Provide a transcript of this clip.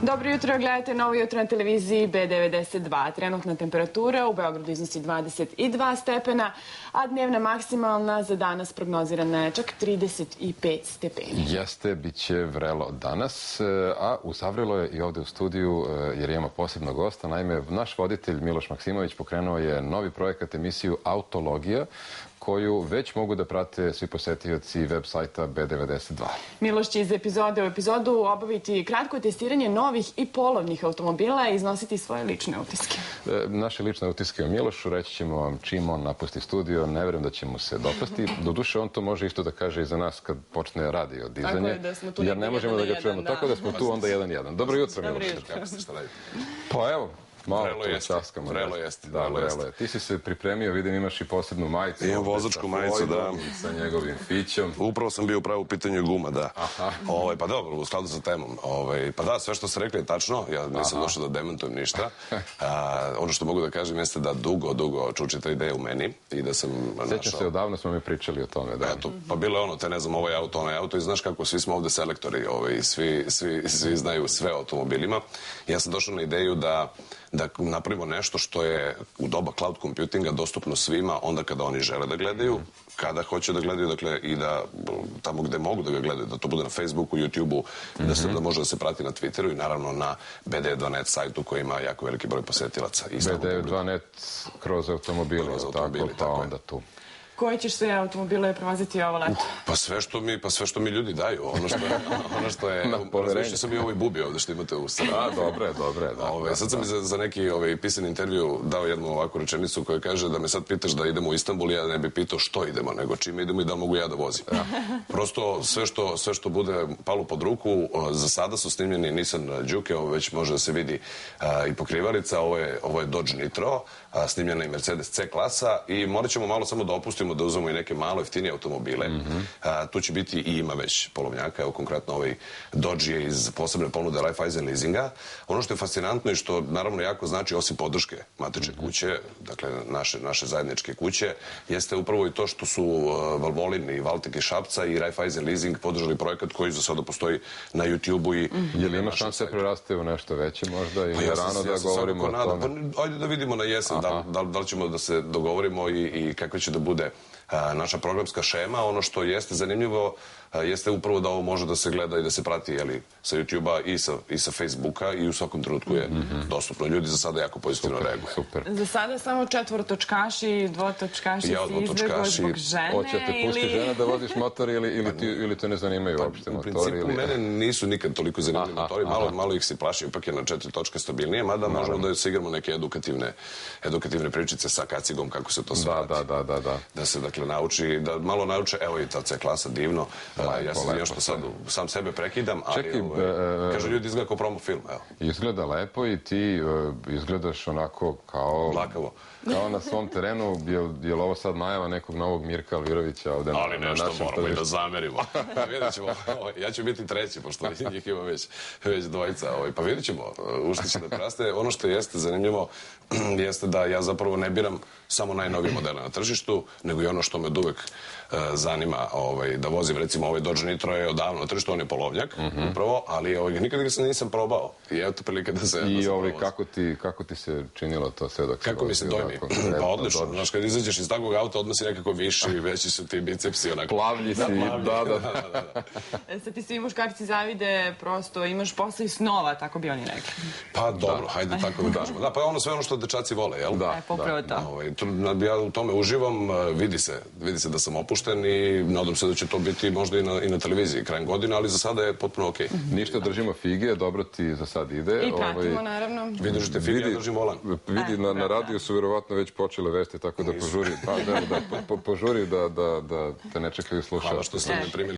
Dobro jutro, gledajte Novo jutro na televiziji B92. Trenutna temperatura u Beogradu iznosi 22 stepena, a dnevna maksimalna za danas prognozirana je čak 35 stepeni. Jeste, bit će vrelo danas, a uzavrelo je i ovde u studiju jer imamo posebnog gosta. Naime, naš voditelj Miloš Maksimović pokrenuo je novi projekat, emisiju Autologija, koju već mogu da prate svi posetioci web sajta B92. Miloš će iz epizode u epizodu obaviti kratko testiranje novih i polovnih automobila i iznositi svoje lične utiske. Naše lične utiske o Milošu reći ćemo vam čim on napusti studio. Ne verujem da će mu se dopasti. Doduše, on to može isto da kaže i za nas kad počne radio dizanje, jer ne možemo da ga čujemo. Tako da smo tu onda 1-1. Dobro jutro, Miloš. Kako ste, šta radite? Pa evo, malo to časkamo. Vrelo jeste. Da, vrelo je. Ti si se pripremio, vidim imaš i posebnu majicu. Imam vozačku majicu, da. Sa njegovim fićom. Upravo sam bio upravo u pitanju guma, da. Pa dobro, u skladu sa temom. Pa da, sve što ste rekli je tačno. Ja nisam došao da demantujem ništa. Ono što mogu da kažem jeste da dugo čuči ta ideja u meni i da sam našao... Sjećam se, odavno smo mi pričali o tome, da. Pa bilo je ono, te ne znam, ovaj auto, onaj auto i znaš kako, svi smo ovde selektori, svi znaju sve o automobilima. Ja sam došao na ideju da napravimo nešto što je u doba cloud computinga dostupno svima onda kada oni žele da gledaju, kada hoće da gledaju, dakle, i da tamo gde mogu da ga gledaju, da to bude na Facebooku, YouTubeu, da može da se prati na Twitteru i naravno na BD2.net sajtu koji ima jako veliki broj posetilaca. BD2.net kroz automobile, pa onda tu. Koje ćeš sve automobile prevoziti ovo leto? Pa sve što mi ljudi daju. Ono što je... Razmišljao sam i ovoj bubi ovde što imate u stranu. Dobre. Sad sam mi za neki pisani intervju dao jednu ovakvu rečenicu koja kaže da me sad pitaš da idemo u Istanbul, ja ne bih pitao što idemo, nego čime idemo i da li mogu ja da vozim. Prosto sve što bude palo pod ruku, za sada su snimljeni Nissan Juke, ovo već može da se vidi i pokrivalica, ovo je Dodge Nitro, snimljena i Mercedes C klasa i morat ćemo malo samo da opustimo da uzmemo i neke malo jeftinije automobile. Tu će biti i ima već polovnjaka, evo konkretno ovaj Dodge je iz posebne ponude Raiffeisen leasinga. Ono što je fascinantno i što naravno jako znači osim podrške matične kuće, dakle naše zajedničke kuće, jeste upravo i to što su Valvolin i Valtek iz Šapca i Raiffeisen leasing podržali projekat koji za sada postoji na YouTube-u i... Je li ima šanse da preraste u nešto veće možda ili rano da govorimo o tome? Ajde da vidimo na jesen da li ćemo da se dogovorimo i kako će da bude naša programska šema. Ono što jeste zanimljivo jeste upravo da ovo može da se gleda i da se prati sa YouTube-a i sa Facebooka i u svakom trenutku je dostupno. Ljudi za sada jako pozitivno reaguju. Za sada samo četvorotočkaši, dvotočkaši si izbjegao zbog žene? Hoće te pusti žena da voziš motor ili te ne zanimaju uopšte motori? U principu mene nisu nikad toliko zanimljivi motori, malo ih se plaši, ipak je na 4 točke stabilnije, mada možemo da se igramo neke edukativne pričice sa kacigom, kako se to sve radi. Da se dakle nauči, da malo nauče, evo i ta C klasa, divno. Ja se izvinjam što sad sam sebe prekidam, ali kaže ljudi izgleda kao promo film. Izgleda lepo i ti izgledaš onako kao... Lakavo. Kao na svom terenu, je li ovo sad najava nekog novog Mirka Alvirovića ovde na našem tržištu? Ali nešto moramo i da zamerimo. Vidjet ćemo, ja ću biti treći, pošto njih ima već dvojica. Pa vidjet ćemo u što će da praste. Ono što jeste zanimljivo jeste da ja zapravo ne biram samo najnovije modele na tržištu, nego i ono što me od uvek zanima da vozim. Recimo, ovaj Dodge Nitro je odavno na tržištu, on je polovnjak, upravo, ali nikad ga nisam probao. I eto prilike da se... I kako ti se činilo to sve dok se... Kako mi se dojmi? Pa odlično. Znaš, kad izađeš iz takvog auta, odmah si nekako viši, veći su ti bicepsi, onako... Plavlji si, da. Sad ti svi muškarci zavide, prosto imaš posao i snova, tako bi oni rekli. Pa dobro, hajde tako da kažemo. Da, pa je ono sve ono što dečaci vole, jel? Da, popravo to. Ja u tome uživam, vidi se da sam opušten i nadam se da će to biti možda i na televiziji krajem godine, ali za sada je potpuno okej. Ništa, držimo fige, dobro ti za sad ide. I pratimo, naravno. Vi držite fige, ja držim volan. Vidi, na radiju su verovatno već počele vesti, tako da požuri da te ne čekaju slušalci. Hvala što ste me primili.